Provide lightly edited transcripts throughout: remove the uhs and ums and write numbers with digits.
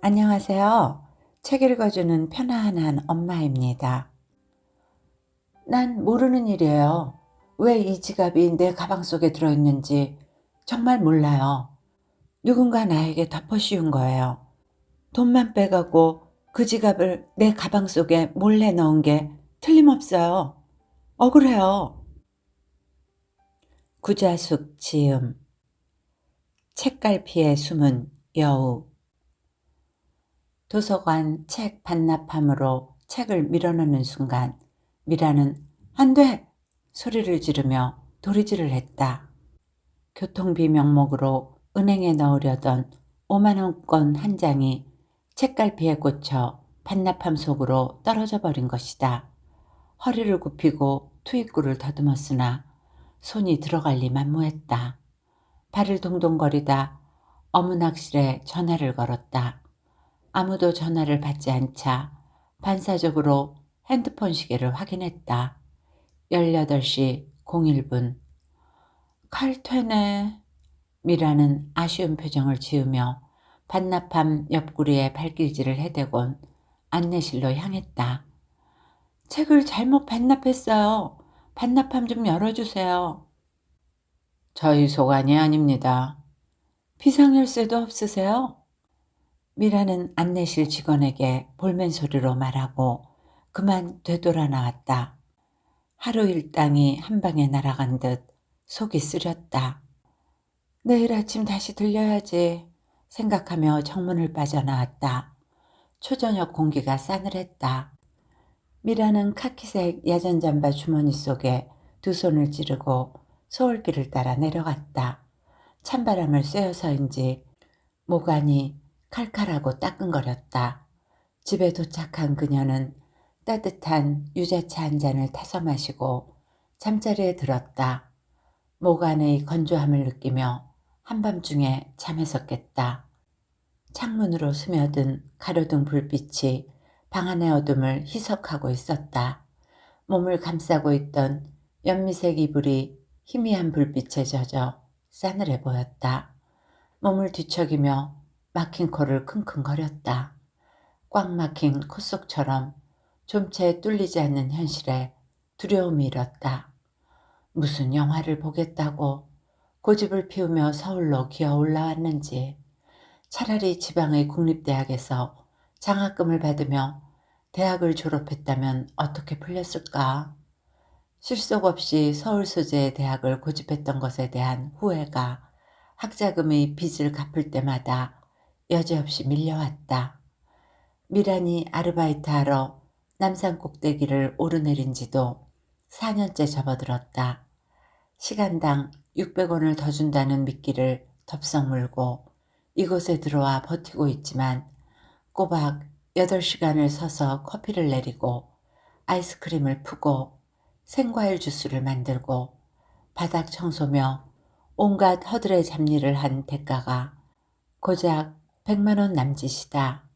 안녕하세요. 책 읽어주는 편안한 엄마입니다. 난 모르는 일이에요. 왜 이 지갑이 내 가방 속에 들어있는지 정말 몰라요. 누군가 나에게 덮어씌운 거예요. 돈만 빼가고 그 지갑을 내 가방 속에 몰래 넣은 게 틀림없어요. 억울해요. 구자숙 지음. 책갈피에 숨은 여우. 도서관 책 반납함으로 책을 밀어넣는 순간 미라는 "안 돼!" 소리를 지르며 도리질을 했다. 교통비 명목으로 은행에 넣으려던 5만 원권 한 장이 책갈피에 꽂혀 반납함 속으로 떨어져 버린 것이다. 허리를 굽히고 투입구를 더듬었으나 손이 들어갈 리 만무했다. 발을 동동거리다 어문학실에 전화를 걸었다. 아무도 전화를 받지 않자 반사적으로 핸드폰 시계를 확인했다. 18시 01분. 칼퇴네. 미라는 아쉬운 표정을 지으며 반납함 옆구리에 발길질을 해대곤 안내실로 향했다. 책을 잘못 반납했어요. 반납함 좀 열어주세요. 저희 소관이 아닙니다. 비상열쇠도 없으세요? 미라는 안내실 직원에게 볼멘 소리로 말하고 그만 되돌아 나왔다. 하루 일당이 한 방에 날아간 듯 속이 쓰렸다. 내일 아침 다시 들려야지 생각하며 정문을 빠져나왔다. 초저녁 공기가 싸늘했다. 미라는 카키색 야전 잠바 주머니 속에 두 손을 찌르고 서울길을 따라 내려갔다. 찬바람을 쐬어서인지 목 안이 칼칼하고 따끔거렸다. 집에 도착한 그녀는 따뜻한 유자차 한 잔을 타서 마시고 잠자리에 들었다. 목 안의 건조함을 느끼며 한밤중에 잠에서 깼다. 창문으로 스며든 가로등 불빛이 방 안의 어둠을 희석하고 있었다. 몸을 감싸고 있던 연미색 이불이 희미한 불빛에 젖어 싸늘해 보였다. 몸을 뒤척이며 막힌 코를 킁킁거렸다. 꽉 막힌 코 속처럼 좀채 뚫리지 않는 현실에 두려움이 일었다. 무슨 영화를 보겠다고 고집을 피우며 서울로 기어 올라왔는지, 차라리 지방의 국립대학에서 장학금을 받으며 대학을 졸업했다면 어떻게 풀렸을까? 실속 없이 서울 소재의 대학을 고집했던 것에 대한 후회가 학자금의 빚을 갚을 때마다 여지없이 밀려왔다. 미란이 아르바이트하러 남산 꼭대기를 오르내린 지도 4년째 접어들었다. 시간당 600원을 더 준다는 미끼를 덥석 물고 이곳에 들어와 버티고 있지만 꼬박 8시간을 서서 커피를 내리고 아이스크림을 푸고 생과일 주스를 만들고 바닥 청소며 온갖 허들의 잡일을 한 대가가 고작 100만 원 남짓이다.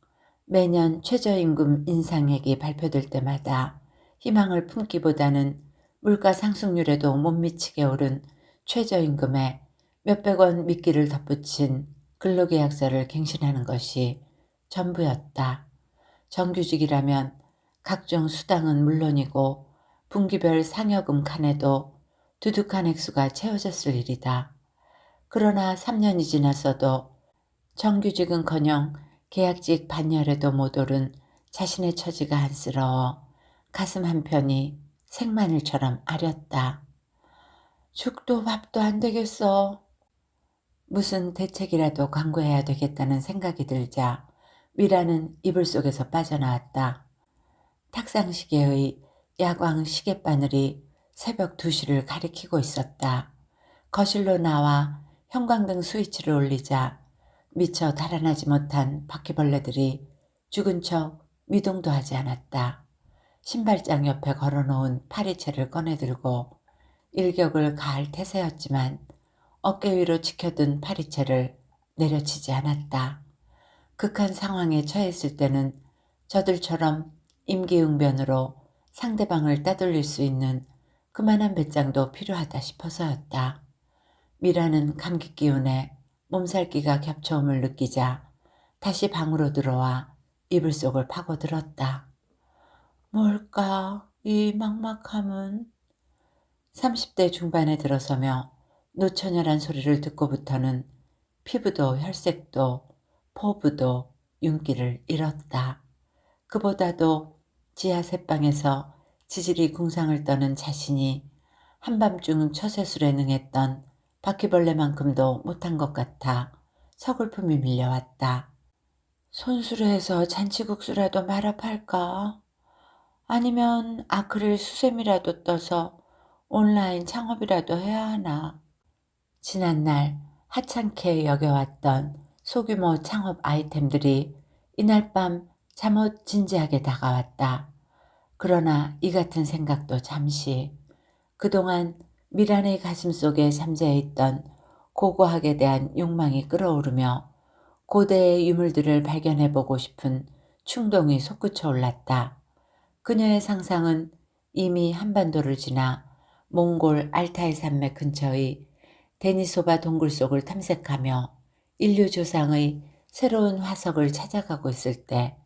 매년 최저임금 인상액이 발표될 때마다 희망을 품기보다는 물가 상승률에도 못 미치게 오른 최저임금에 몇백 원 미끼를 덧붙인 근로계약서를 갱신하는 것이 전부였다. 정규직이라면 각종 수당은 물론이고 분기별 상여금 칸에도 두둑한 액수가 채워졌을 일이다. 그러나 3년이 지났어도 정규직은커녕 계약직 반열에도 못 오른 자신의 처지가 안쓰러워 가슴 한편이 생마늘처럼 아렸다. 죽도 밥도 안 되겠어. 무슨 대책이라도 강구해야 되겠다는 생각이 들자 미라는 이불 속에서 빠져나왔다. 탁상시계의 야광 시계바늘이 새벽 2시를 가리키고 있었다. 거실로 나와 형광등 스위치를 올리자 미처 달아나지 못한 바퀴벌레들이 죽은 척 미동도 하지 않았다. 신발장 옆에 걸어놓은 파리채를 꺼내들고 일격을 가할 태세였지만 어깨 위로 지켜둔 파리채를 내려치지 않았다. 극한 상황에 처했을 때는 저들처럼 임기응변으로 상대방을 따돌릴 수 있는 그만한 배짱도 필요하다 싶어서였다. 미라는 감기 기운에 몸살기가 겹쳐옴을 느끼자 다시 방으로 들어와 이불 속을 파고들었다. 뭘까, 이 막막함은? 30대 중반에 들어서며 노처녀란 소리를 듣고부터는 피부도 혈색도 포부도 윤기를 잃었다. 그보다도 지하 새방에서 지질이 궁상을 떠는 자신이 한밤중 처세술에 능했던 바퀴벌레만큼도 못한 것 같아 서글픔이 밀려왔다. 손수레 해서 잔치국수라도 말아 팔까? 아니면 아크릴 수세미라도 떠서 온라인 창업이라도 해야 하나? 지난날 하찮게 여겨왔던 소규모 창업 아이템들이 이날 밤 잠옷 진지하게 다가왔다. 그러나 이 같은 생각도 잠시. 그동안 미란의 가슴속에 잠재해 있던 고고학에 대한 욕망이 끓어오르며 고대의 유물들을 발견해보고 싶은 충동이 솟구쳐 올랐다. 그녀의 상상은 이미 한반도를 지나 몽골 알타이 산맥 근처의 데니소바 동굴 속을 탐색하며 인류 조상의 새로운 화석을 찾아가고 있을 때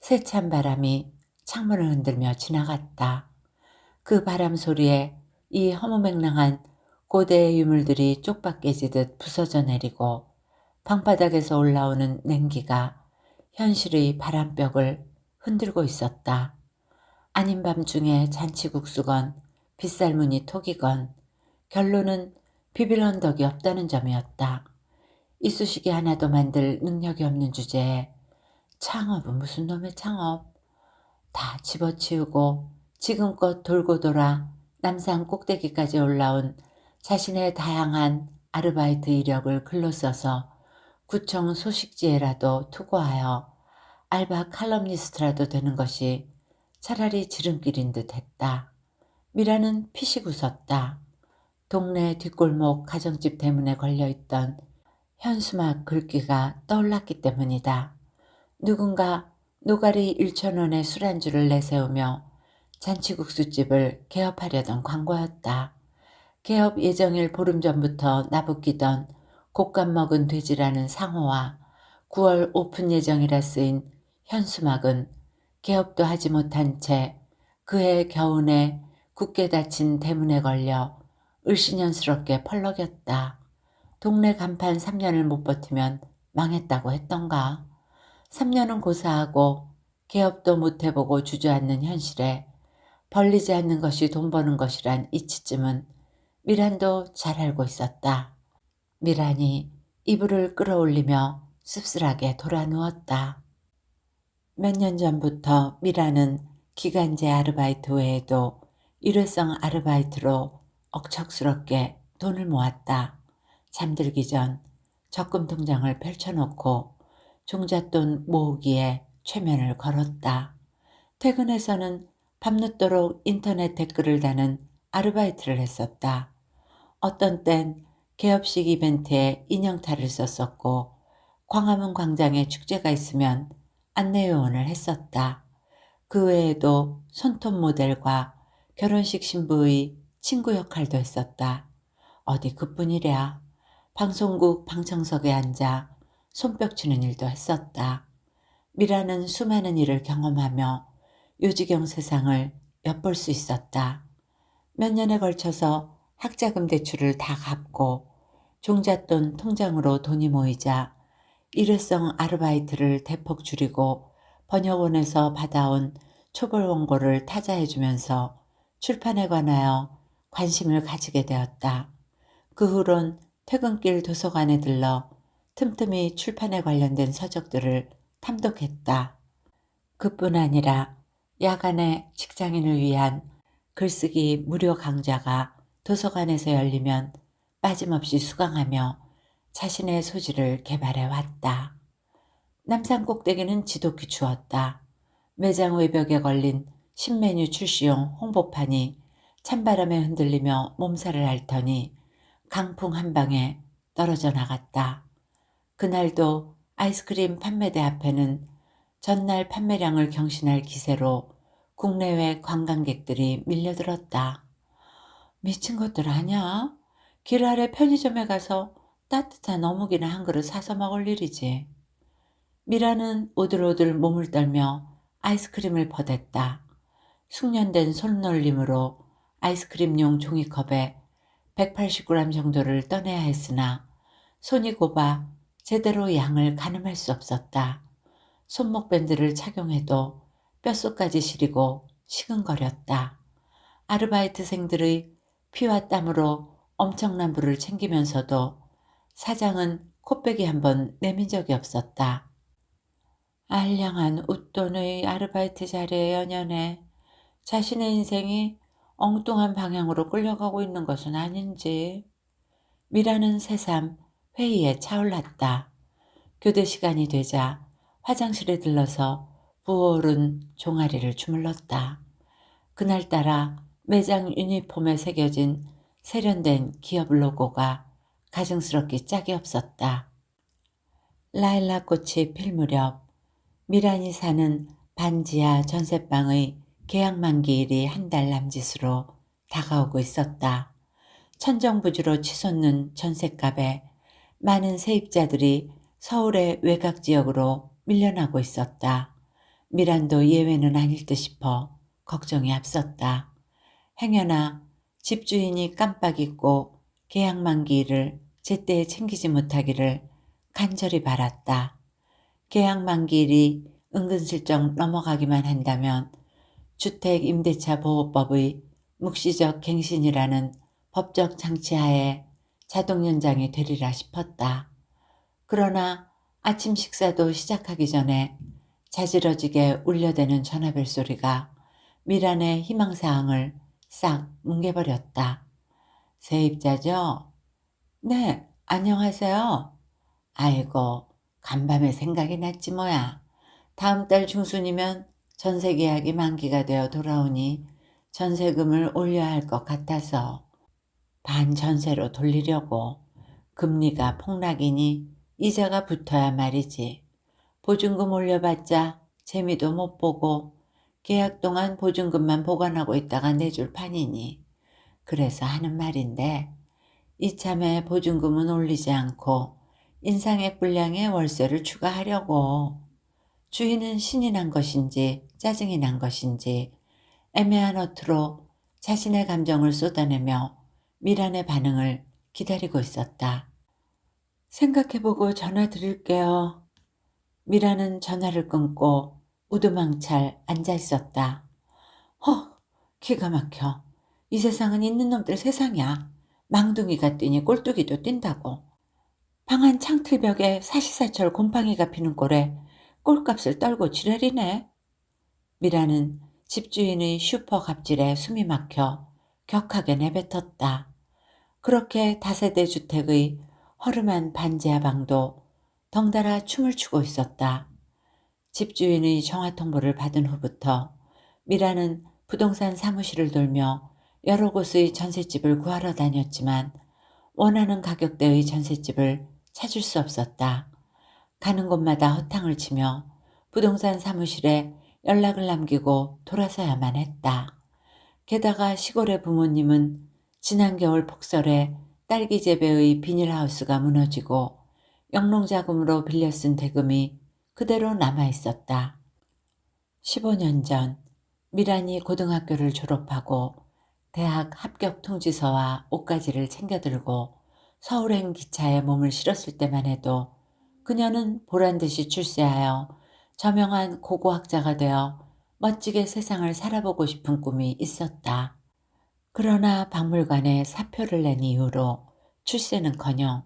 세찬 바람이 창문을 흔들며 지나갔다. 그 바람 소리에 이 허무맹랑한 고대의 유물들이 쪽박 깨지듯 부서져 내리고 방바닥에서 올라오는 냉기가 현실의 바람벽을 흔들고 있었다. 아닌 밤중에 잔치국수건 빗살무늬 톡이건 결론은 비빌 언덕이 없다는 점이었다. 이쑤시개 하나도 만들 능력이 없는 주제에 창업은 무슨 놈의 창업. 다 집어치우고 지금껏 돌고 돌아 남산 꼭대기까지 올라온 자신의 다양한 아르바이트 이력을 글로 써서 구청 소식지에라도 투고하여 알바 칼럼니스트라도 되는 것이 차라리 지름길인 듯 했다. 미라는 피식 웃었다. 동네 뒷골목 가정집 대문에 걸려있던 현수막 글귀가 떠올랐기 때문이다. 누군가 노가리 1,000원의 술안주를 내세우며 잔치국수집을 개업하려던 광고였다. 개업 예정일 보름 전부터 나부끼던 곶감 먹은 돼지라는 상호와 9월 오픈 예정이라 쓰인 현수막은 개업도 하지 못한 채 그해 겨우내 굳게 닫힌 대문에 걸려 을씨년스럽게 펄럭였다. 동네 간판 3년을 못 버티면 망했다고 했던가. 3년은 고사하고 개업도 못 해보고 주저앉는 현실에 벌리지 않는 것이 돈 버는 것이란 이치쯤은 미란도 잘 알고 있었다. 미란이 이불을 끌어올리며 씁쓸하게 돌아 누웠다. 몇 년 전부터 미란은 기간제 아르바이트 외에도 일회성 아르바이트로 억척스럽게 돈을 모았다. 잠들기 전 적금 통장을 펼쳐놓고 종잣돈 모으기에 최면을 걸었다. 퇴근해서는 밤늦도록 인터넷 댓글을 다는 아르바이트를 했었다. 어떤 땐 개업식 이벤트에 인형탈을 썼었고 광화문 광장에 축제가 있으면 안내요원을 했었다. 그 외에도 손톱 모델과 결혼식 신부의 친구 역할도 했었다. 어디 그뿐이랴. 방송국 방청석에 앉아 손뼉 치는 일도 했었다. 미라는 수많은 일을 경험하며 요지경 세상을 엿볼 수 있었다. 몇 년에 걸쳐서 학자금 대출을 다 갚고 종잣돈 통장으로 돈이 모이자 일회성 아르바이트를 대폭 줄이고 번역원에서 받아온 초벌 원고를 타자해주면서 출판에 관하여 관심을 가지게 되었다. 그 후론 퇴근길 도서관에 들러 틈틈이 출판에 관련된 서적들을 탐독했다. 그뿐 아니라 야간에 직장인을 위한 글쓰기 무료 강좌가 도서관에서 열리면 빠짐없이 수강하며 자신의 소질을 개발해 왔다. 남산 꼭대기는 지독히 추웠다. 매장 외벽에 걸린 신메뉴 출시용 홍보판이 찬바람에 흔들리며 몸살을 앓더니 강풍 한 방에 떨어져 나갔다. 그날도 아이스크림 판매대 앞에는 전날 판매량을 경신할 기세로 국내외 관광객들이 밀려들었다. 미친 것들 아냐? 길 아래 편의점에 가서 따뜻한 어묵이나 한 그릇 사서 먹을 일이지. 미라는 오들오들 몸을 떨며 아이스크림을 퍼댔다. 숙련된 손놀림으로 아이스크림용 종이컵에 180g 정도를 떠내야 했으나 손이 곱아 제대로 양을 가늠할 수 없었다. 손목 밴드를 착용해도 뼛속까지 시리고 시근거렸다. 아르바이트생들의 피와 땀으로 엄청난 부를 챙기면서도 사장은 코빼기 한 번 내민 적이 없었다. 알량한 웃돈의 아르바이트 자리에 연연해 자신의 인생이 엉뚱한 방향으로 끌려가고 있는 것은 아닌지. 미라는 새삼 회의에 차올랐다. 교대 시간이 되자 화장실에 들러서 부어오른 종아리를 주물렀다. 그날따라 매장 유니폼에 새겨진 세련된 기업 로고가 가증스럽기 짝이 없었다. 라일락 꽃이 필 무렵 미란이 사는 반지하 전셋방의 계약 만기일이 한 달 남짓으로 다가오고 있었다. 천정부지로 치솟는 전셋값에 많은 세입자들이 서울의 외곽 지역으로 밀려나고 있었다. 미란도 예외는 아닐 듯 싶어 걱정이 앞섰다. 행여나 집주인이 깜빡 잊고 계약 만기일을 제때 챙기지 못하기를 간절히 바랐다. 계약 만기일이 은근슬쩍 넘어가기만 한다면 주택임대차 보호법의 묵시적 갱신이라는 법적 장치하에 자동 연장이 되리라 싶었다. 그러나 아침 식사도 시작하기 전에 자지러지게 울려대는 전화벨 소리가 미란의 희망사항을 싹 뭉개버렸다. 세입자죠? 네, 안녕하세요. 아이고, 간밤에 생각이 났지 뭐야. 다음 달 중순이면 전세 계약이 만기가 되어 돌아오니 전세금을 올려야 할 것 같아서 반전세로 돌리려고. 금리가 폭락이니 이자가 붙어야 말이지. 보증금 올려봤자 재미도 못 보고 계약 동안 보증금만 보관하고 있다가 내줄 판이니. 그래서 하는 말인데 이참에 보증금은 올리지 않고 인상액 분량의 월세를 추가하려고. 주인은 신이 난 것인지 짜증이 난 것인지 애매한 어투로 자신의 감정을 쏟아내며 미란의 반응을 기다리고 있었다. 생각해보고 전화 드릴게요. 미라는 전화를 끊고 우두망찰 앉아 있었다. 기가 막혀. 이 세상은 있는 놈들 세상이야. 망둥이가 뛰니 꼴뚜기도 뛴다고. 방 안 창틀벽에 사시사철 곰팡이가 피는 꼴에 꼴값을 떨고 지랄이네. 미라는 집주인의 슈퍼 갑질에 숨이 막혀 격하게 내뱉었다. 그렇게 다세대 주택의 허름한 반지하 방도 덩달아 춤을 추고 있었다. 집주인의 전화통보를 받은 후부터 미라는 부동산 사무실을 돌며 여러 곳의 전셋집을 구하러 다녔지만 원하는 가격대의 전셋집을 찾을 수 없었다. 가는 곳마다 허탕을 치며 부동산 사무실에 연락을 남기고 돌아서야만 했다. 게다가 시골의 부모님은 지난 겨울 폭설에 딸기 재배의 비닐하우스가 무너지고 영농자금으로 빌려 쓴 대금이 그대로 남아있었다. 15년 전 미란이 고등학교를 졸업하고 대학 합격 통지서와 옷가지를 챙겨들고 서울행 기차에 몸을 실었을 때만 해도 그녀는 보란듯이 출세하여 저명한 고고학자가 되어 멋지게 세상을 살아보고 싶은 꿈이 있었다. 그러나 박물관에 사표를 낸 이후로 출세는커녕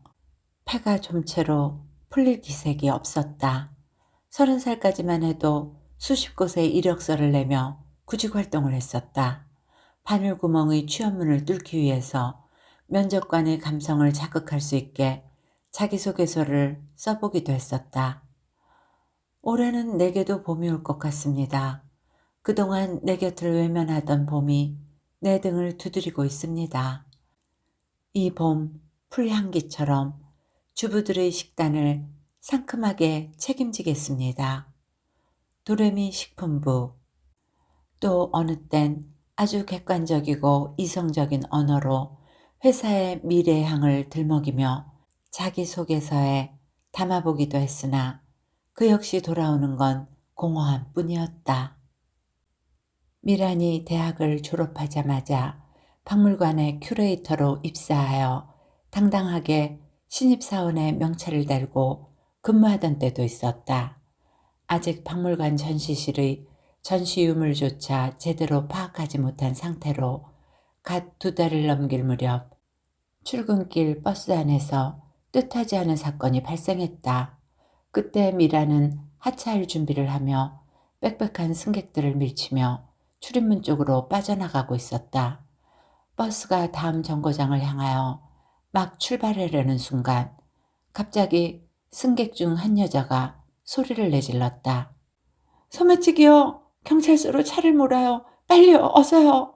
폐가 좀채로 풀릴 기색이 없었다. 30살까지만 해도 수십 곳에 이력서를 내며 구직 활동을 했었다. 바늘구멍의 취업문을 뚫기 위해서 면접관의 감성을 자극할 수 있게 자기소개서를 써보기도 했었다. 올해는 내게도 봄이 올 것 같습니다. 그동안 내 곁을 외면하던 봄이 내 등을 두드리고 있습니다. 이 봄 풀향기처럼 주부들의 식단을 상큼하게 책임지겠습니다. 도레미 식품부. 또 어느 땐 아주 객관적이고 이성적인 언어로 회사의 미래향을 들먹이며 자기소개서에 담아보기도 했으나 그 역시 돌아오는 건 공허함 뿐이었다. 미란이 대학을 졸업하자마자 박물관의 큐레이터로 입사하여 당당하게 신입사원의 명찰을 달고 근무하던 때도 있었다. 아직 박물관 전시실의 전시 유물조차 제대로 파악하지 못한 상태로 갓 2달을 넘길 무렵 출근길 버스 안에서 뜻하지 않은 사건이 발생했다. 그때 미라는 하차할 준비를 하며 빽빽한 승객들을 밀치며 출입문 쪽으로 빠져나가고 있었다. 버스가 다음 정거장을 향하여 막 출발하려는 순간 갑자기 승객 중 한 여자가 소리를 내질렀다. 소매치기요! 경찰서로 차를 몰아요! 빨리요! 어서요!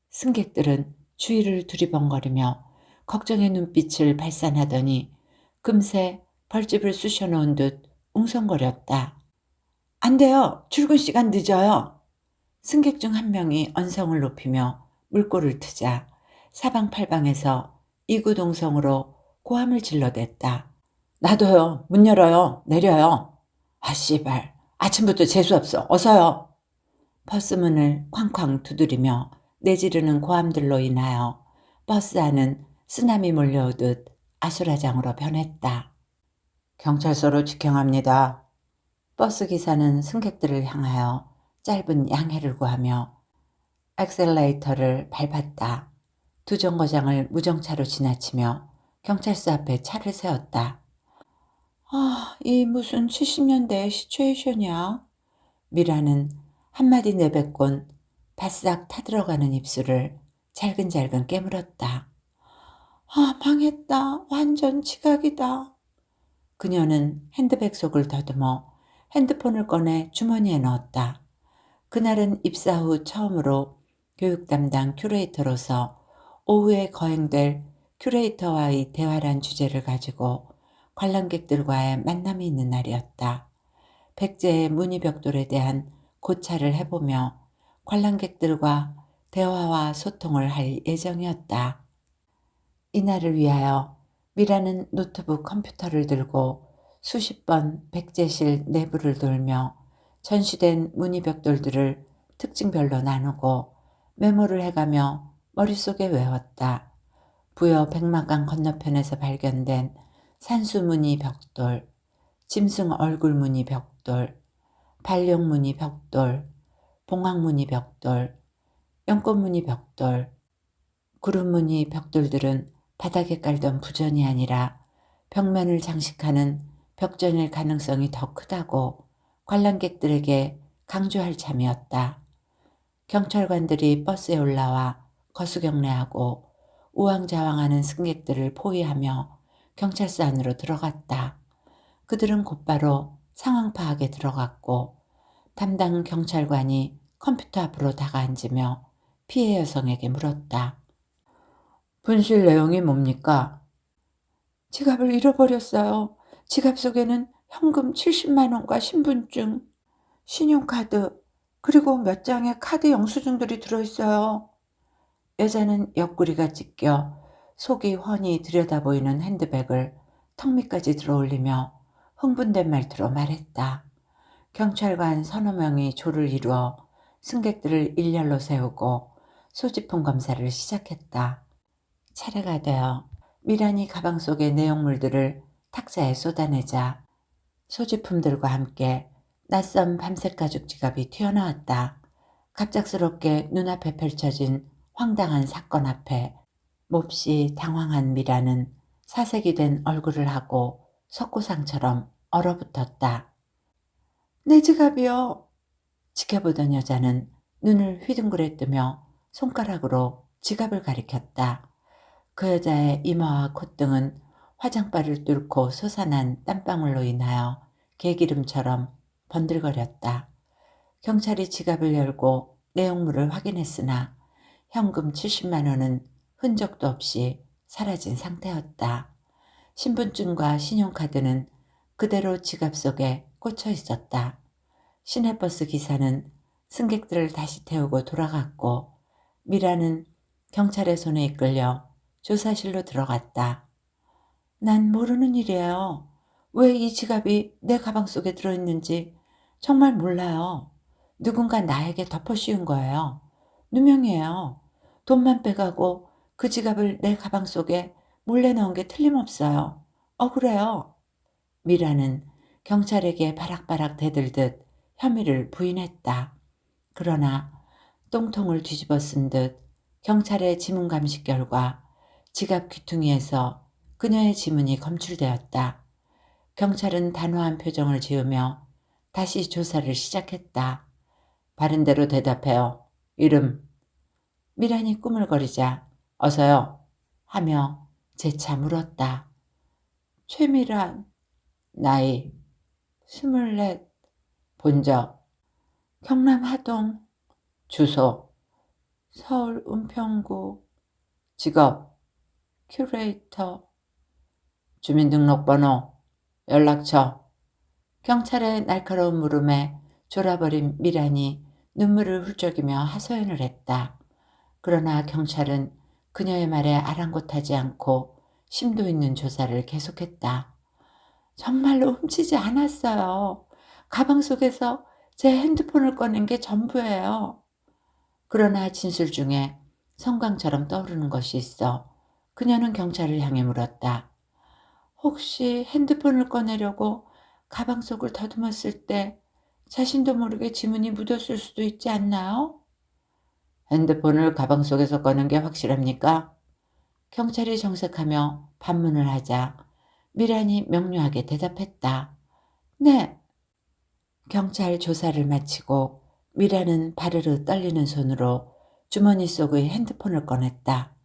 승객들은 주위를 두리번거리며 걱정의 눈빛을 발산하더니 금세 벌집을 쑤셔놓은 듯 웅성거렸다. 안 돼요! 출근 시간 늦어요! 승객 중 한 명이 언성을 높이며 물꼬를 트자 사방팔방에서 이구동성으로 고함을 질러댔다. 나도요! 문 열어요! 내려요! 아 씨발! 아침부터 재수없어! 어서요! 버스 문을 쾅쾅 두드리며 내지르는 고함들로 인하여 버스 안은 쓰나미 몰려오듯 아수라장으로 변했다. 경찰서로 직행합니다. 버스 기사는 승객들을 향하여 짧은 양해를 구하며 엑셀레이터를 밟았다. 두 정거장을 무정차로 지나치며 경찰서 앞에 차를 세웠다. 이 무슨 70년대 시츄에이션이야? 미라는 한마디 내뱉곤 바싹 타들어가는 입술을 잘근잘근 깨물었다. 망했다. 완전 지각이다. 그녀는 핸드백 속을 더듬어 핸드폰을 꺼내 주머니에 넣었다. 그날은 입사 후 처음으로 교육 담당 큐레이터로서 오후에 거행될 큐레이터와의 대화란 주제를 가지고 관람객들과의 만남이 있는 날이었다. 백제의 문의벽돌에 대한 고찰을 해보며 관람객들과 대화와 소통을 할 예정이었다. 이날을 위하여 미라는 노트북 컴퓨터를 들고 수십 번 백제실 내부를 돌며 전시된 문의벽돌들을 특징별로 나누고 메모를 해가며 머릿속에 외웠다. 부여 백마강 건너편에서 발견된 산수무늬 벽돌, 짐승 얼굴무늬 벽돌, 발룡무늬 벽돌, 봉황무늬 벽돌, 연꽃무늬 벽돌, 구름무늬 벽돌들은 바닥에 깔던 부전이 아니라 벽면을 장식하는 벽전일 가능성이 더 크다고 관람객들에게 강조할 참이었다. 경찰관들이 버스에 올라와 거수경례하고 우왕좌왕하는 승객들을 포위하며 경찰서 안으로 들어갔다. 그들은 곧바로 상황 파악에 들어갔고 담당 경찰관이 컴퓨터 앞으로 다가앉으며 피해 여성에게 물었다. 분실 내용이 뭡니까? 지갑을 잃어버렸어요. 지갑 속에는 현금 70만 원과 신분증, 신용카드, 그리고 몇 장의 카드 영수증들이 들어있어요. 여자는 옆구리가 찢겨 속이 훤히 들여다보이는 핸드백을 턱 밑까지 들어올리며 흥분된 말투로 말했다. 경찰관 서너 명이 조를 이루어 승객들을 일렬로 세우고 소지품 검사를 시작했다. 차례가 되어 미란이 가방 속의 내용물들을 탁자에 쏟아내자 소지품들과 함께 낯선 밤색 가죽 지갑이 튀어나왔다. 갑작스럽게 눈앞에 펼쳐진 황당한 사건 앞에 몹시 당황한 미라는 사색이 된 얼굴을 하고 석고상처럼 얼어붙었다. 내 지갑이요. 지켜보던 여자는 눈을 휘둥그레 뜨며 손가락으로 지갑을 가리켰다. 그 여자의 이마와 콧등은 화장발을 뚫고 솟아난 땀방울로 인하여 개기름처럼 번들거렸다. 경찰이 지갑을 열고 내용물을 확인했으나 현금 70만 원은 흔적도 없이 사라진 상태였다. 신분증과 신용카드는 그대로 지갑 속에 꽂혀 있었다. 시내버스 기사는 승객들을 다시 태우고 돌아갔고 미라는 경찰의 손에 이끌려 조사실로 들어갔다. 난 모르는 일이에요. 왜 이 지갑이 내 가방 속에 들어있는지 정말 몰라요. 누군가 나에게 덮어 씌운 거예요. 누명이에요. 돈만 빼가고 그 지갑을 내 가방 속에 몰래 넣은 게 틀림없어요. 억울해요. 미라는 경찰에게 바락바락 대들듯 혐의를 부인했다. 그러나 똥통을 뒤집어 쓴 듯 경찰의 지문 감식 결과 지갑 귀퉁이에서 그녀의 지문이 검출되었다. 경찰은 단호한 표정을 지으며 다시 조사를 시작했다. 바른대로 대답해요. 이름. 미란이 꾸물거리자 어서요 하며 재차 물었다. 최미란. 나이 24. 본적 경남 하동. 주소 서울 은평구. 직업 큐레이터. 주민등록번호. 연락처. 경찰의 날카로운 물음에 졸아버린 미란이 눈물을 훌쩍이며 하소연을 했다. 그러나 경찰은 그녀의 말에 아랑곳하지 않고 심도 있는 조사를 계속했다. 정말로 훔치지 않았어요. 가방 속에서 제 핸드폰을 꺼낸 게 전부예요. 그러나 진술 중에 성광처럼 떠오르는 것이 있어 그녀는 경찰을 향해 물었다. 혹시 핸드폰을 꺼내려고 가방 속을 더듬었을 때 자신도 모르게 지문이 묻었을 수도 있지 않나요? 핸드폰을 가방 속에서 꺼낸 게 확실합니까? 경찰이 정색하며 반문을 하자 미란이 명료하게 대답했다. 네. 경찰 조사를 마치고 미란은 바르르 떨리는 손으로 주머니 속의 핸드폰을 꺼냈다.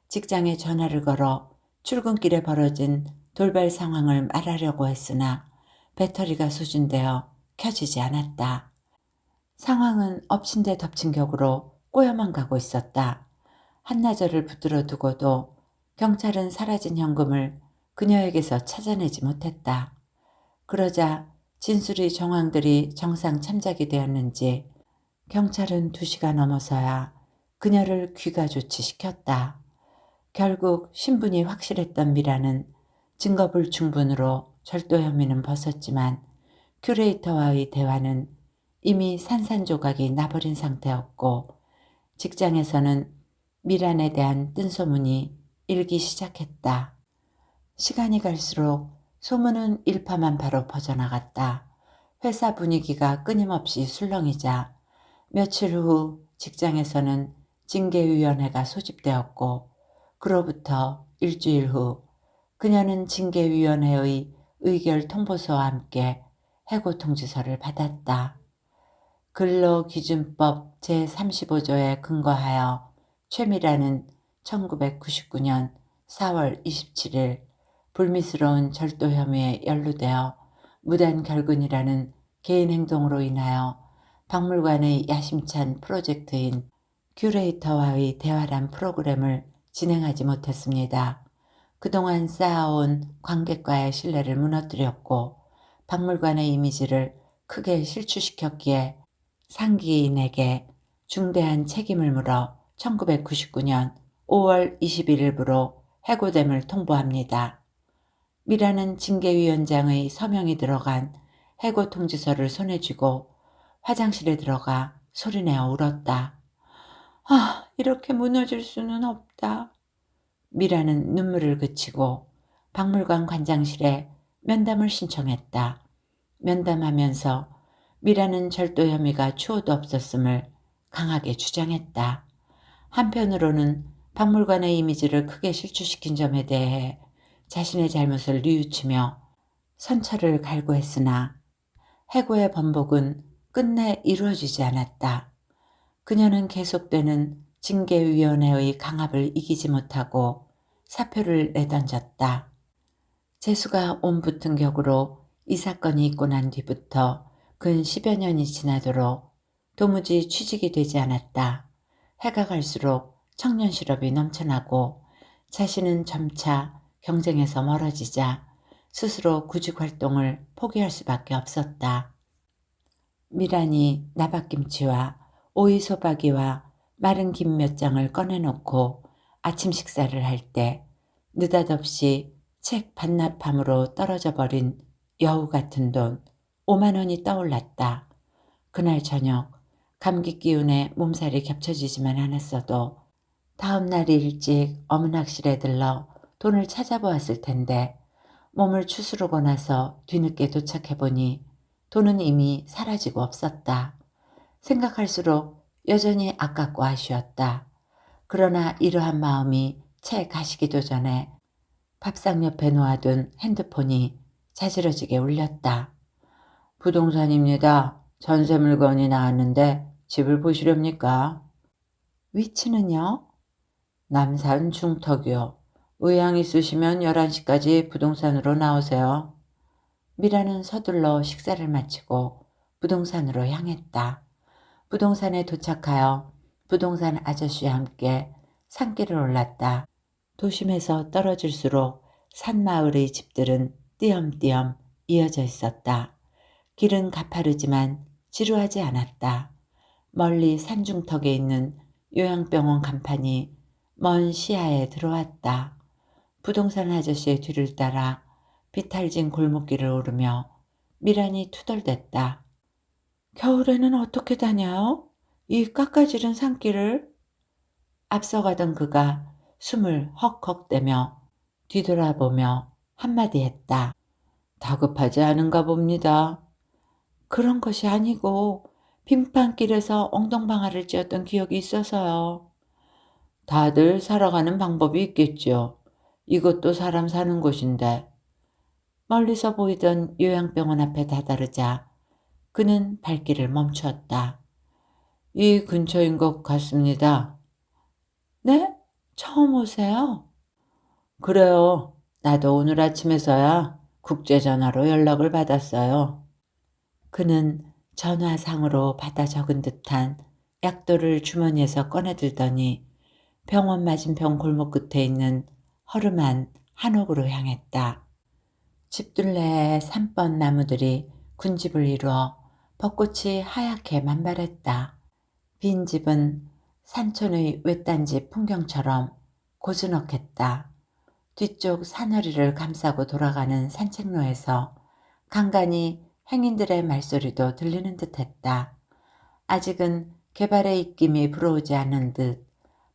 직장에 전화를 걸어 출근길에 벌어진 돌발 상황을 말하려고 했으나 배터리가 소진되어 켜지지 않았다. 상황은 엎친 데 덮친 격으로 꼬여만 가고 있었다. 한나절을 붙들어 두고도 경찰은 사라진 현금을 그녀에게서 찾아내지 못했다. 그러자 진술의 정황들이 정상 참작이 되었는지 경찰은 2시가 넘어서야 그녀를 귀가 조치시켰다. 결국 신분이 확실했던 미라는 증거불충분으로 절도 혐의는 벗었지만 큐레이터와의 대화는 이미 산산조각이 나버린 상태였고 직장에서는 미란에 대한 뜬소문이 일기 시작했다. 시간이 갈수록 소문은 일파만파로 퍼져나갔다. 회사 분위기가 끊임없이 술렁이자 며칠 후 직장에서는 징계위원회가 소집되었고 그로부터 일주일 후 그녀는 징계위원회의 의결 통보서와 함께 해고 통지서를 받았다. 근로기준법 제35조에 근거하여 최미라는 1999년 4월 27일 불미스러운 절도 혐의에 연루되어 무단 결근이라는 개인 행동으로 인하여 박물관의 야심찬 프로젝트인 큐레이터와의 대화란 프로그램을 진행하지 못했습니다. 그동안 쌓아온 관객과의 신뢰를 무너뜨렸고 박물관의 이미지를 크게 실추시켰기에 상기인에게 중대한 책임을 물어 1999년 5월 21일부로 해고됨을 통보합니다. 미라는 징계위원장의 서명이 들어간 해고 통지서를 손에 쥐고 화장실에 들어가 소리내어 울었다. 아, 이렇게 무너질 수는 없다. 미라는 눈물을 그치고 박물관 관장실에 면담을 신청했다. 면담하면서 미라는 절도 혐의가 추호도 없었음을 강하게 주장했다. 한편으로는 박물관의 이미지를 크게 실추시킨 점에 대해 자신의 잘못을 뉘우치며 선처를 갈구했으나 해고의 번복은 끝내 이루어지지 않았다. 그녀는 계속되는 징계위원회의 강압을 이기지 못하고 사표를 내던졌다. 재수가 온 붙은 격으로 이 사건이 있고 난 뒤부터 근 10여 년이 지나도록 도무지 취직이 되지 않았다. 해가 갈수록 청년 실업이 넘쳐나고 자신은 점차 경쟁에서 멀어지자 스스로 구직 활동을 포기할 수밖에 없었다. 미란이 나박김치와 오이소박이와 마른 김 몇 장을 꺼내놓고 아침 식사를 할 때 느닷없이 책 반납함으로 떨어져 버린 여우 같은 돈 5만 원이 떠올랐다. 그날 저녁 감기 기운에 몸살이 겹쳐지지만 않았어도 다음 날 일찍 어문학실에 들러 돈을 찾아보았을 텐데 몸을 추스르고 나서 뒤늦게 도착해보니 돈은 이미 사라지고 없었다. 생각할수록 여전히 아깝고 아쉬웠다. 그러나 이러한 마음이 채 가시기도 전에 밥상 옆에 놓아둔 핸드폰이 자지러지게 울렸다. 부동산입니다. 전세 물건이 나왔는데 집을 보시렵니까? 위치는요? 남산 중턱이요. 의향 있으시면 11시까지 부동산으로 나오세요. 미라는 서둘러 식사를 마치고 부동산으로 향했다. 부동산에 도착하여 부동산 아저씨와 함께 산길을 올랐다. 도심에서 떨어질수록 산마을의 집들은 띄엄띄엄 이어져 있었다. 길은 가파르지만 지루하지 않았다. 멀리 산중턱에 있는 요양병원 간판이 먼 시야에 들어왔다. 부동산 아저씨의 뒤를 따라 비탈진 골목길을 오르며 미란이 투덜댔다. 겨울에는 어떻게 다녀요? 이 깎아지른 산길을? 앞서가던 그가 숨을 헉헉대며 뒤돌아보며 한마디 했다. 다급하지 않은가 봅니다. 그런 것이 아니고 빙판길에서 엉덩방아를 찧었던 기억이 있어서요. 다들 살아가는 방법이 있겠죠. 이것도 사람 사는 곳인데. 멀리서 보이던 요양병원 앞에 다다르자 그는 발길을 멈추었다. 이 근처인 것 같습니다. 네? 처음 오세요? 그래요. 나도 오늘 아침에서야 국제전화로 연락을 받았어요. 그는 전화상으로 받아 적은 듯한 약도를 주머니에서 꺼내들더니 병원 맞은편 골목 끝에 있는 허름한 한옥으로 향했다. 집둘레에 산번 나무들이 군집을 이루어 벚꽃이 하얗게 만발했다. 빈 집은 산천의 외딴집 풍경처럼 고즈넉했다. 뒤쪽 산허리를 감싸고 돌아가는 산책로에서 간간히 행인들의 말소리도 들리는 듯했다. 아직은 개발의 입김이 불어오지 않은 듯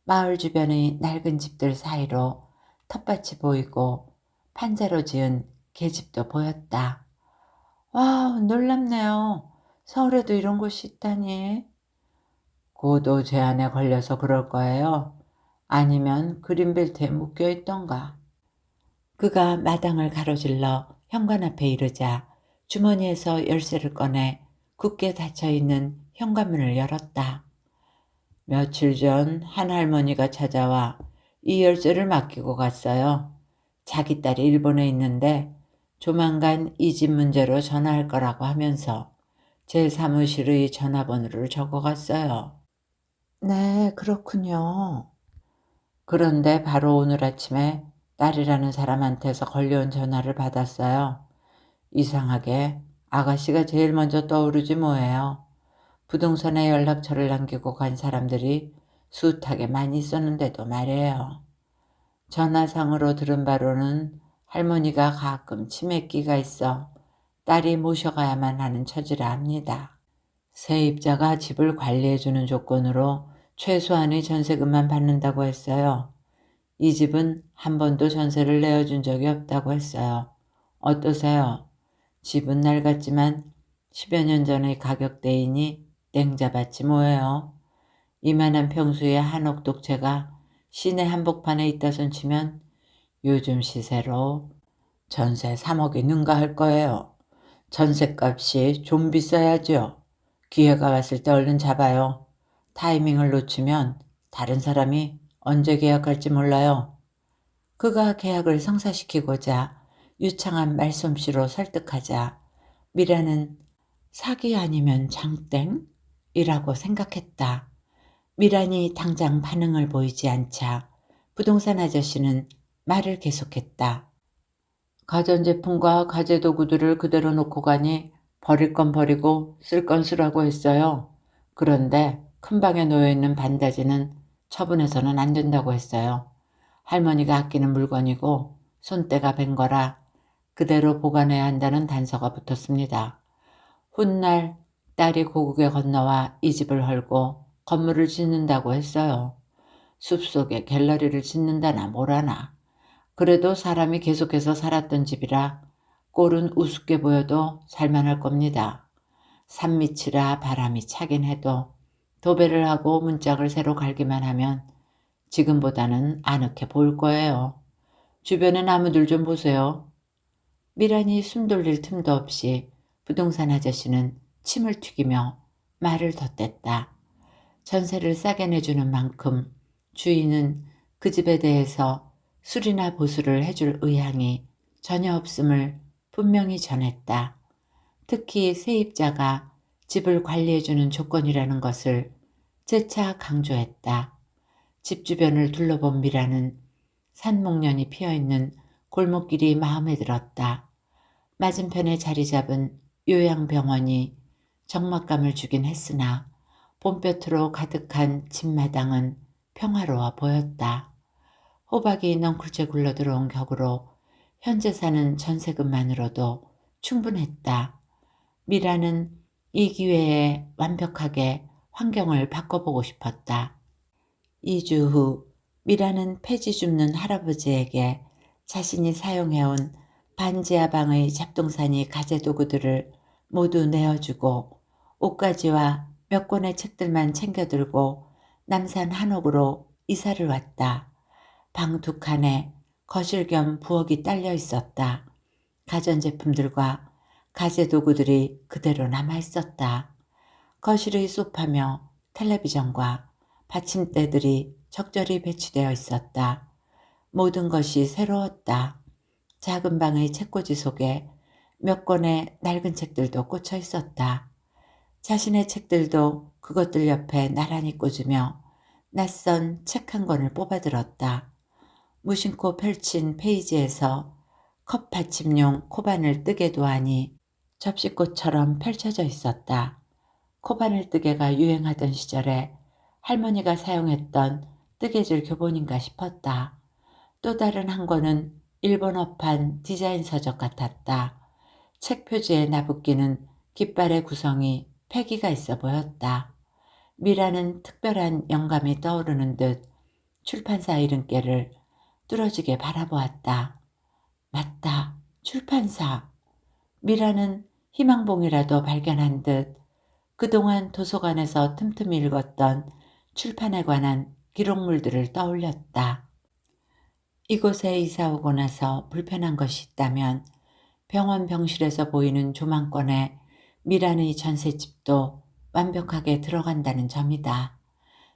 마을 주변의 낡은 집들 사이로 텃밭이 보이고 판자로 지은 계집도 보였다. 와, 놀랍네요. 서울에도 이런 곳이 있다니. 고도 제한에 걸려서 그럴 거예요. 아니면 그린벨트에 묶여 있던가. 그가 마당을 가로질러 현관 앞에 이르자 주머니에서 열쇠를 꺼내 굳게 닫혀있는 현관문을 열었다. 며칠 전 한 할머니가 찾아와 이 열쇠를 맡기고 갔어요. 자기 딸이 일본에 있는데 조만간 이 집 문제로 전화할 거라고 하면서 제 사무실의 전화번호를 적어갔어요. 네, 그렇군요. 그런데 바로 오늘 아침에 딸이라는 사람한테서 걸려온 전화를 받았어요. 이상하게 아가씨가 제일 먼저 떠오르지 뭐예요. 부동산에 연락처를 남기고 간 사람들이 숱하게 많이 있었는데도 말이에요. 전화상으로 들은 바로는 할머니가 가끔 치매기가 있어 딸이 모셔가야만 하는 처지라 합니다. 세입자가 집을 관리해주는 조건으로 최소한의 전세금만 받는다고 했어요. 이 집은 한 번도 전세를 내어준 적이 없다고 했어요. 어떠세요? 집은 낡았지만 10여 년 전의 가격대이니 땡잡았지 뭐예요. 이만한 평수의 한옥 독채가 시내 한복판에 있다 손 치면 요즘 시세로 전세 3억이 능가할 거예요. 전세값이 좀 비싸야죠. 기회가 왔을 때 얼른 잡아요. 타이밍을 놓치면 다른 사람이 언제 계약할지 몰라요. 그가 계약을 성사시키고자 유창한 말솜씨로 설득하자 미라는 사기 아니면 장땡이라고 생각했다. 미란이 당장 반응을 보이지 않자 부동산 아저씨는 말을 계속했다. 가전제품과 가재도구들을 그대로 놓고 가니 버릴 건 버리고 쓸 건 쓰라고 했어요. 그런데 큰 방에 놓여있는 반다지는 처분해서는 안 된다고 했어요. 할머니가 아끼는 물건이고 손때가 밴 거라 그대로 보관해야 한다는 단서가 붙었습니다. 훗날 딸이 고국에 건너와 이 집을 헐고 건물을 짓는다고 했어요. 숲속에 갤러리를 짓는다나 뭐라나. 그래도 사람이 계속해서 살았던 집이라 꼴은 우습게 보여도 살만할 겁니다. 산밑이라 바람이 차긴 해도 도배를 하고 문짝을 새로 갈기만 하면 지금보다는 아늑해 보일 거예요. 주변의 나무들 좀 보세요. 미란이 숨 돌릴 틈도 없이 부동산 아저씨는 침을 튀기며 말을 덧댔다. 전세를 싸게 내주는 만큼 주인은 그 집에 대해서 수리나 보수를 해줄 의향이 전혀 없음을 분명히 전했다. 특히 세입자가 집을 관리해주는 조건이라는 것을 재차 강조했다. 집 주변을 둘러본 미라는 산목련이 피어있는 골목길이 마음에 들었다. 맞은편에 자리 잡은 요양병원이 적막감을 주긴 했으나 봄볕으로 가득한 집마당은 평화로워 보였다. 호박이 넝쿨째 굴러들어온 격으로 현재 사는 전세금만으로도 충분했다. 미라는 이 기회에 완벽하게 환경을 바꿔보고 싶었다. 2주 후 미라는 폐지 줍는 할아버지에게 자신이 사용해온 반지하방의 잡동사니 가재도구들을 모두 내어주고 옷가지와 몇 권의 책들만 챙겨들고 남산 한옥으로 이사를 왔다. 방 2칸에 거실 겸 부엌이 딸려 있었다. 가전제품들과 가재도구들이 그대로 남아있었다. 거실의 소파며 텔레비전과 받침대들이 적절히 배치되어 있었다. 모든 것이 새로웠다. 작은 방의 책꽂이 속에 몇 권의 낡은 책들도 꽂혀 있었다. 자신의 책들도 그것들 옆에 나란히 꽂으며 낯선 책 한 권을 뽑아들었다. 무심코 펼친 페이지에서 컵 받침용 코바늘 뜨개도 하니 접시꽃처럼 펼쳐져 있었다. 코바늘 뜨개가 유행하던 시절에 할머니가 사용했던 뜨개질 교본인가 싶었다. 또 다른 한 권은 일본어판 디자인 서적 같았다. 책 표지에 나붓기는 깃발의 구성이 패기가 있어 보였다. 미라는 특별한 영감이 떠오르는 듯 출판사 이름께를 뚫어지게 바라보았다. 맞다, 출판사. 미라는 희망봉이라도 발견한 듯 그동안 도서관에서 틈틈이 읽었던 출판에 관한 기록물들을 떠올렸다. 이곳에 이사 오고 나서 불편한 것이 있다면 병원 병실에서 보이는 조망권에 미란의 전셋집도 완벽하게 들어간다는 점이다.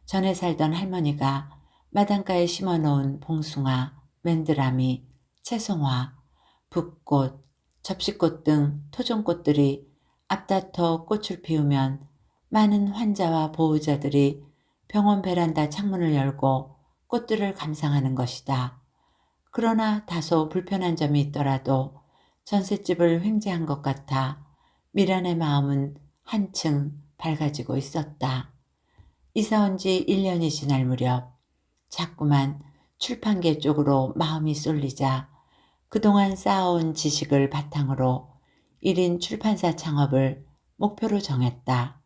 전에 살던 할머니가 마당가에 심어놓은 봉숭아, 맨드라미, 채송화, 붓꽃, 접시꽃 등 토종꽃들이 앞다퉈 꽃을 피우면 많은 환자와 보호자들이 병원 베란다 창문을 열고 꽃들을 감상하는 것이다. 그러나 다소 불편한 점이 있더라도 전셋집을 횡재한 것 같아 미란의 마음은 한층 밝아지고 있었다. 이사 온 지 1년이 지날 무렵 자꾸만 출판계 쪽으로 마음이 쏠리자 그동안 쌓아온 지식을 바탕으로 1인 출판사 창업을 목표로 정했다.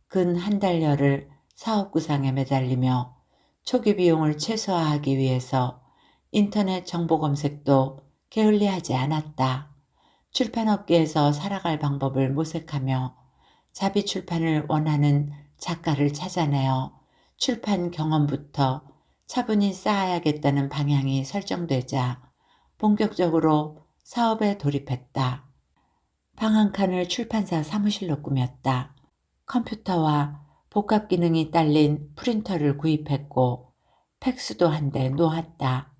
근 한 달여를 사업구상에 매달리며 초기 비용을 최소화하기 위해서 인터넷 정보 검색도 게을리하지 않았다. 출판업계에서 살아갈 방법을 모색하며 자비 출판을 원하는 작가를 찾아내어 출판 경험부터 차분히 쌓아야겠다는 방향이 설정되자 본격적으로 사업에 돌입했다. 방 한 칸을 출판사 사무실로 꾸몄다. 컴퓨터와 복합 기능이 딸린 프린터를 구입했고 팩스도 한 대 놓았다.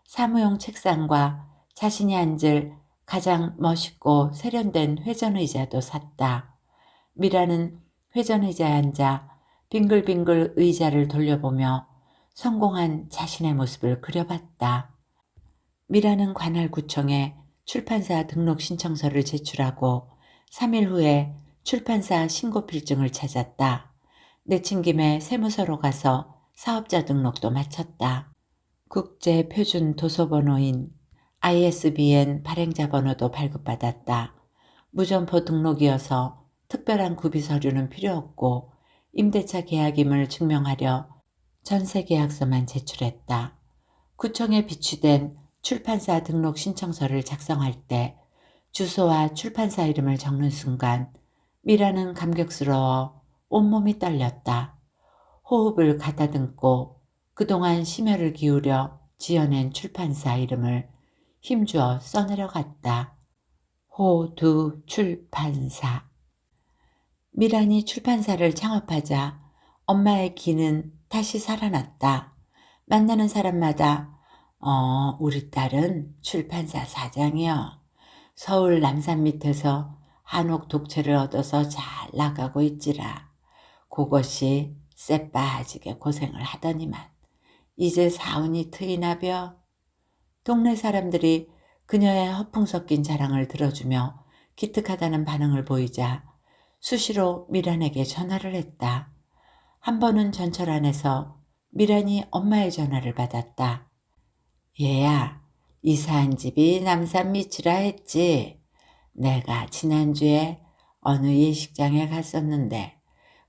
사무용 책상과 자신이 앉을 가장 멋있고 세련된 회전의자도 샀다. 미라는 회전의자에 앉아 빙글빙글 의자를 돌려보며 성공한 자신의 모습을 그려봤다. 미라는 관할구청에 출판사 등록 신청서를 제출하고 3일 후에 출판사 신고필증을 찾았다. 내친 김에 세무서로 가서 사업자 등록도 마쳤다. 국제표준도서번호인 ISBN 발행자 번호도 발급받았다. 무점포 등록이어서 특별한 구비 서류는 필요 없고 임대차 계약임을 증명하려 전세 계약서만 제출했다. 구청에 비치된 출판사 등록 신청서를 작성할 때 주소와 출판사 이름을 적는 순간 미라는 감격스러워 온몸이 떨렸다. 호흡을 가다듬고 그동안 심혈을 기울여 지어낸 출판사 이름을 힘주어 써내려갔다. 호두 출판사. 미란이 출판사를 창업하자 엄마의 기는 다시 살아났다. 만나는 사람마다 우리 딸은 출판사 사장이요. 서울 남산 밑에서 한옥 독채를 얻어서 잘 나가고 있지라. 그것이 쎄빠지게 고생을 하더니만 이제 사운이 트이나벼. 동네 사람들이 그녀의 허풍 섞인 자랑을 들어주며 기특하다는 반응을 보이자 수시로 미란에게 전화를 했다. 한 번은 전철 안에서 미란이 엄마의 전화를 받았다. 얘야, 이사한 집이 남산 밑이라 했지. 내가 지난주에 어느 예식장에 갔었는데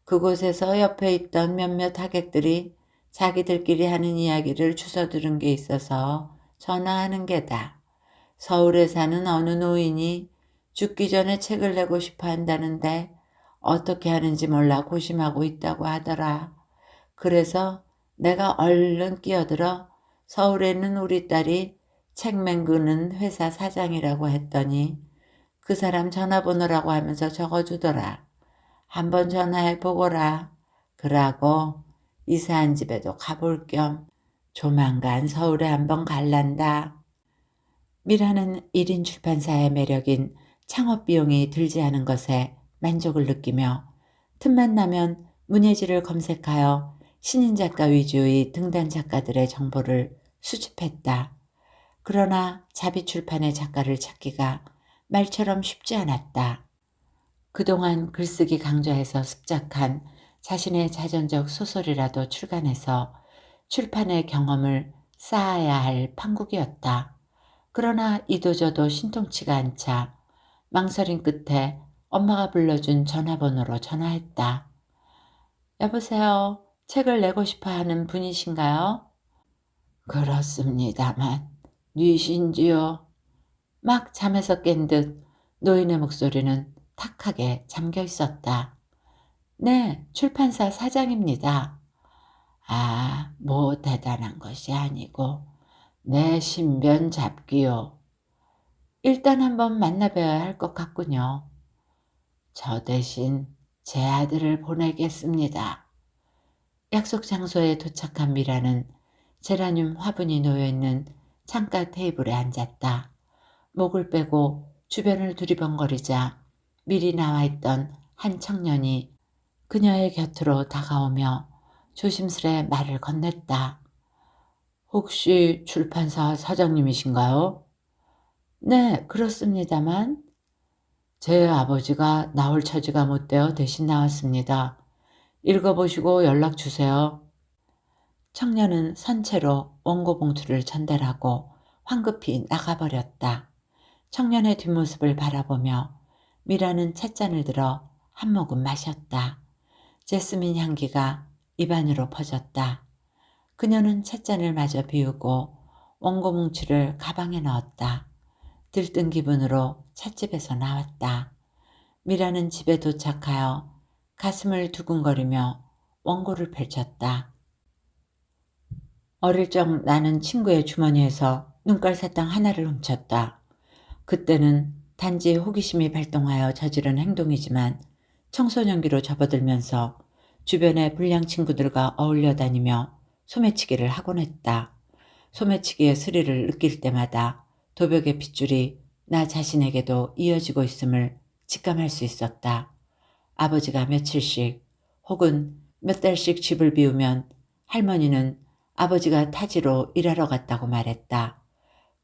그곳에서 옆에 있던 몇몇 하객들이 자기들끼리 하는 이야기를 주워 들은 게 있어서 전화하는 게다. 서울에 사는 어느 노인이 죽기 전에 책을 내고 싶어 한다는데 어떻게 하는지 몰라 고심하고 있다고 하더라. 그래서 내가 얼른 끼어들어 서울에 있는 우리 딸이 책 맹그는 회사 사장이라고 했더니 그 사람 전화번호라고 하면서 적어주더라. 한번 전화해 보거라. 그러고 이사한 집에도 가볼 겸 조만간 서울에 한번 갈란다. 미라는 1인 출판사의 매력인 창업 비용이 들지 않은 것에 만족을 느끼며 틈만 나면 문예지를 검색하여 신인 작가 위주의 등단 작가들의 정보를 수집했다. 그러나 자비출판의 작가를 찾기가 말처럼 쉽지 않았다. 그동안 글쓰기 강좌에서 습작한 자신의 자전적 소설이라도 출간해서 출판의 경험을 쌓아야 할 판국이었다. 그러나 이도저도 신통치가 않자 망설임 끝에 엄마가 불러준 전화번호로 전화했다. 여보세요. 책을 내고 싶어 하는 분이신가요? 그렇습니다만, 뉘신지요? 막 잠에서 깬 듯 노인의 목소리는 탁하게 잠겨 있었다. 네, 출판사 사장입니다. 아, 뭐 대단한 것이 아니고 내 신변 잡기요. 일단 한번 만나봐야 할 것 같군요. 저 대신 제 아들을 보내겠습니다. 약속 장소에 도착한 미라는 제라늄 화분이 놓여있는 창가 테이블에 앉았다. 목을 빼고 주변을 두리번거리자 미리 나와있던 한 청년이 그녀의 곁으로 다가오며 조심스레 말을 건넸다. 혹시 출판사 사장님이신가요? 네, 그렇습니다만 제 아버지가 나올 처지가 못 되어 대신 나왔습니다. 읽어보시고 연락 주세요. 청년은 선체로 원고 봉투를 전달하고 황급히 나가버렸다. 청년의 뒷모습을 바라보며 미라는 찻잔을 들어 한 모금 마셨다. 제스민 향기가 입안으로 퍼졌다. 그녀는 찻잔을 마저 비우고 원고 뭉치를 가방에 넣었다. 들뜬 기분으로 찻집에서 나왔다. 미라는 집에 도착하여 가슴을 두근거리며 원고를 펼쳤다. 어릴 적 나는 친구의 주머니에서 눈깔 사탕 하나를 훔쳤다. 그때는 단지 호기심이 발동하여 저지른 행동이지만 청소년기로 접어들면서 주변의 불량 친구들과 어울려 다니며 소매치기를 하곤 했다. 소매치기의 스릴을 느낄 때마다 도벽의 핏줄이 나 자신에게도 이어지고 있음을 직감할 수 있었다. 아버지가 며칠씩 혹은 몇 달씩 집을 비우면 할머니는 아버지가 타지로 일하러 갔다고 말했다.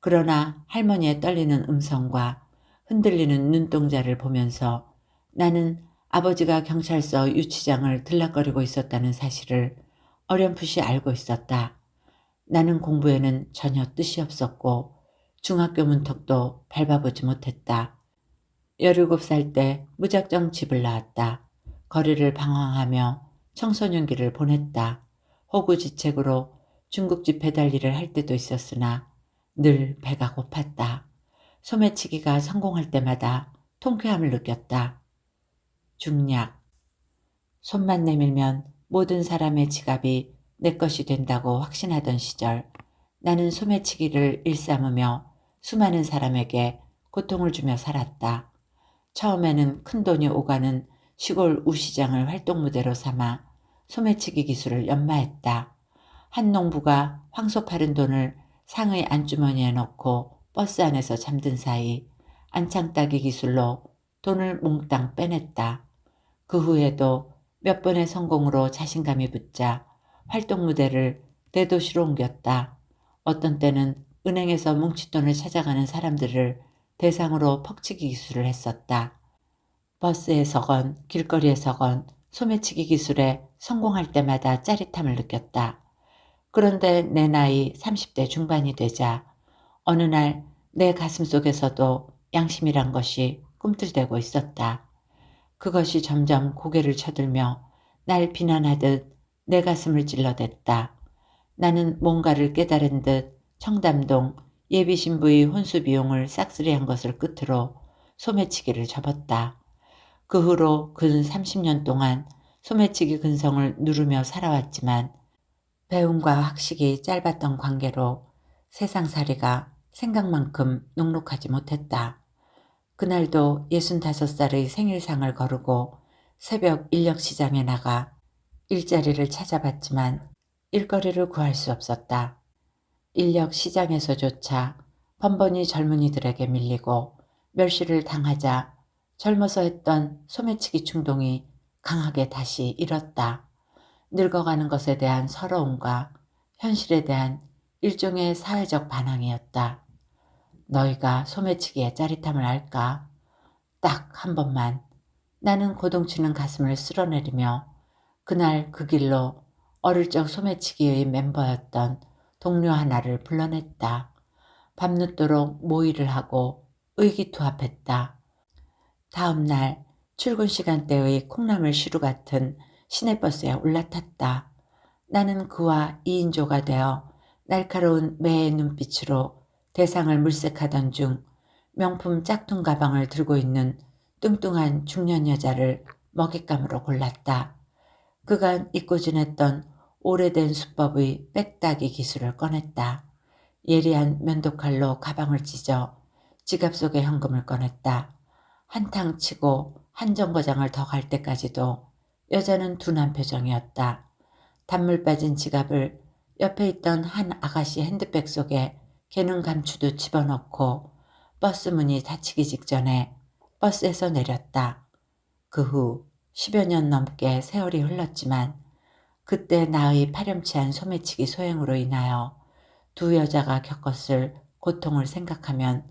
그러나 할머니의 떨리는 음성과 흔들리는 눈동자를 보면서 나는 아버지가 경찰서 유치장을 들락거리고 있었다는 사실을 어렴풋이 알고 있었다. 나는 공부에는 전혀 뜻이 없었고 중학교 문턱도 밟아보지 못했다. 17살 때 무작정 집을 나왔다. 거리를 방황하며 청소년기를 보냈다. 호구지책으로 중국집 배달 일을 할 때도 있었으나 늘 배가 고팠다. 소매치기가 성공할 때마다 통쾌함을 느꼈다. 중략. 손만 내밀면 모든 사람의 지갑이 내 것이 된다고 확신하던 시절, 나는 소매치기를 일삼으며 수많은 사람에게 고통을 주며 살았다. 처음에는 큰돈이 오가는 시골 우시장을 활동무대로 삼아 소매치기 기술을 연마했다. 한 농부가 황소 파른 돈을 상의 안주머니에 넣고 버스 안에서 잠든 사이 안창 따기 기술로 돈을 몽땅 빼냈다. 그 후에도 몇 번의 성공으로 자신감이 붙자 활동무대를 대도시로 옮겼다. 어떤 때는 은행에서 뭉칫돈을 찾아가는 사람들을 대상으로 퍽치기 기술을 했었다. 버스에서건 길거리에서건 소매치기 기술에 성공할 때마다 짜릿함을 느꼈다. 그런데 내 나이 30대 중반이 되자 어느 날 내 가슴속에서도 양심이란 것이 꿈틀대고 있었다. 그것이 점점 고개를 쳐들며 날 비난하듯 내 가슴을 찔러댔다. 나는 뭔가를 깨달은 듯 청담동 예비신부의 혼수 비용을 싹쓸이한 것을 끝으로 소매치기를 접었다. 그 후로 근 30년 동안 소매치기 근성을 누르며 살아왔지만 배움과 학식이 짧았던 관계로 세상살이가 생각만큼 녹록하지 못했다. 그날도 65살의 생일상을 거르고 새벽 인력시장에 나가 일자리를 찾아봤지만 일거리를 구할 수 없었다. 인력시장에서조차 번번이 젊은이들에게 밀리고 멸시를 당하자 젊어서 했던 소매치기 충동이 강하게 다시 일었다. 늙어가는 것에 대한 서러움과 현실에 대한 일종의 사회적 반항이었다. 너희가 소매치기의 짜릿함을 알까? 딱 한 번만. 나는 고동치는 가슴을 쓸어내리며 그날 그 길로 어릴 적 소매치기의 멤버였던 동료 하나를 불러냈다. 밤늦도록 모의를 하고 의기투합했다. 다음 날 출근 시간대의 콩나물 시루 같은 시내버스에 올라탔다. 나는 그와 2인조가 되어 날카로운 매의 눈빛으로 대상을 물색하던 중 명품 짝퉁 가방을 들고 있는 뚱뚱한 중년 여자를 먹잇감으로 골랐다. 그간 잊고 지냈던 오래된 수법의 백따기 기술을 꺼냈다. 예리한 면도칼로 가방을 찢어 지갑 속의 현금을 꺼냈다. 한탕 치고 한 정거장을 더 갈 때까지도 여자는 둔한 표정이었다. 단물 빠진 지갑을 옆에 있던 한 아가씨 핸드백 속에 개능 감추듯 집어넣고 버스 문이 닫히기 직전에 버스에서 내렸다. 그 후 10여 년 넘게 세월이 흘렀지만 그때 나의 파렴치한 소매치기 소행으로 인하여 두 여자가 겪었을 고통을 생각하면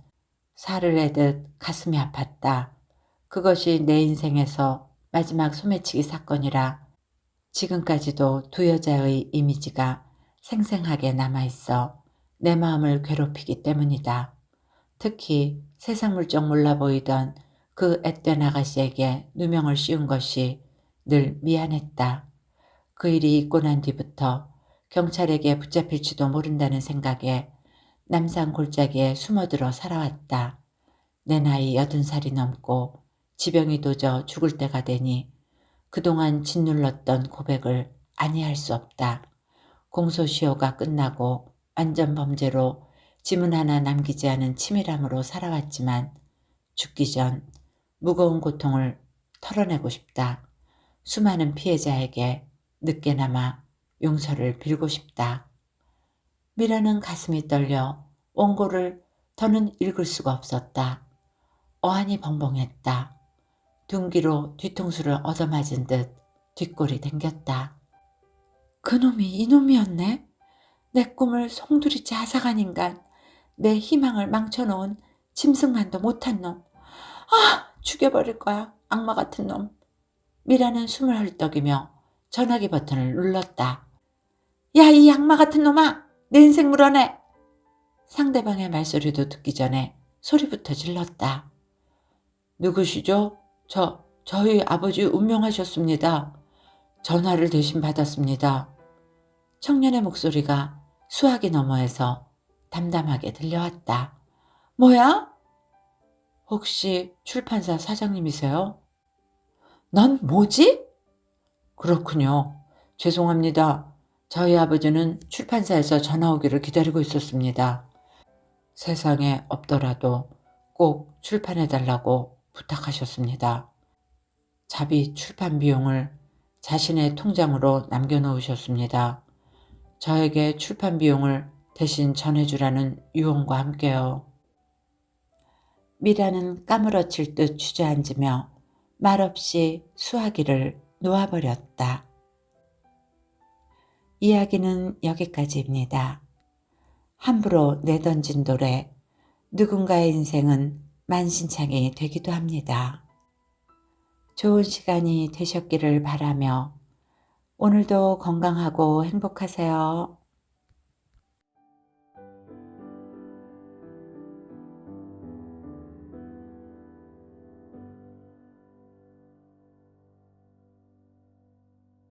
살을 내듯 가슴이 아팠다. 그것이 내 인생에서 마지막 소매치기 사건이라 지금까지도 두 여자의 이미지가 생생하게 남아있어 내 마음을 괴롭히기 때문이다. 특히 세상 물정 몰라 보이던 그 앳된 아가씨에게 누명을 씌운 것이 늘 미안했다. 그 일이 있고 난 뒤부터 경찰에게 붙잡힐지도 모른다는 생각에 남산 골짜기에 숨어들어 살아왔다. 내 나이 80살이 넘고 지병이 도져 죽을 때가 되니 그동안 짓눌렀던 고백을 아니할 수 없다. 공소시효가 끝나고 완전 범죄로 지문 하나 남기지 않은 치밀함으로 살아왔지만 죽기 전 무거운 고통을 털어내고 싶다. 수많은 피해자에게 늦게나마 용서를 빌고 싶다. 미라는 가슴이 떨려 원고를 더는 읽을 수가 없었다. 어안이 벙벙했다. 둔기로 뒤통수를 얻어맞은 듯 뒷골이 당겼다. 그놈이 이놈이었네. 내 꿈을 송두리째 앗아간 인간. 내 희망을 망쳐놓은 짐승만도 못한 놈. 죽여버릴 거야. 악마 같은 놈. 미라는 숨을 헐떡이며 전화기 버튼을 눌렀다. 야, 이 악마 같은 놈아! 내 인생 물어내! 상대방의 말소리도 듣기 전에 소리부터 질렀다. 누구시죠? 저희 아버지 운명하셨습니다. 전화를 대신 받았습니다. 청년의 목소리가 수화기 너머에서 담담하게 들려왔다. 뭐야? 혹시 출판사 사장님이세요? 넌 뭐지? 그렇군요. 죄송합니다. 저희 아버지는 출판사에서 전화 오기를 기다리고 있었습니다. 세상에 없더라도 꼭 출판해달라고 부탁하셨습니다. 자비 출판 비용을 자신의 통장으로 남겨놓으셨습니다. 저에게 출판 비용을 대신 전해주라는 유언과 함께요. 미라는 까무러칠 듯 주저앉으며 말없이 수화기를 놓아버렸다. 이야기는 여기까지입니다. 함부로 내던진 돌에 누군가의 인생은 만신창이 되기도 합니다. 좋은 시간이 되셨기를 바라며 오늘도 건강하고 행복하세요.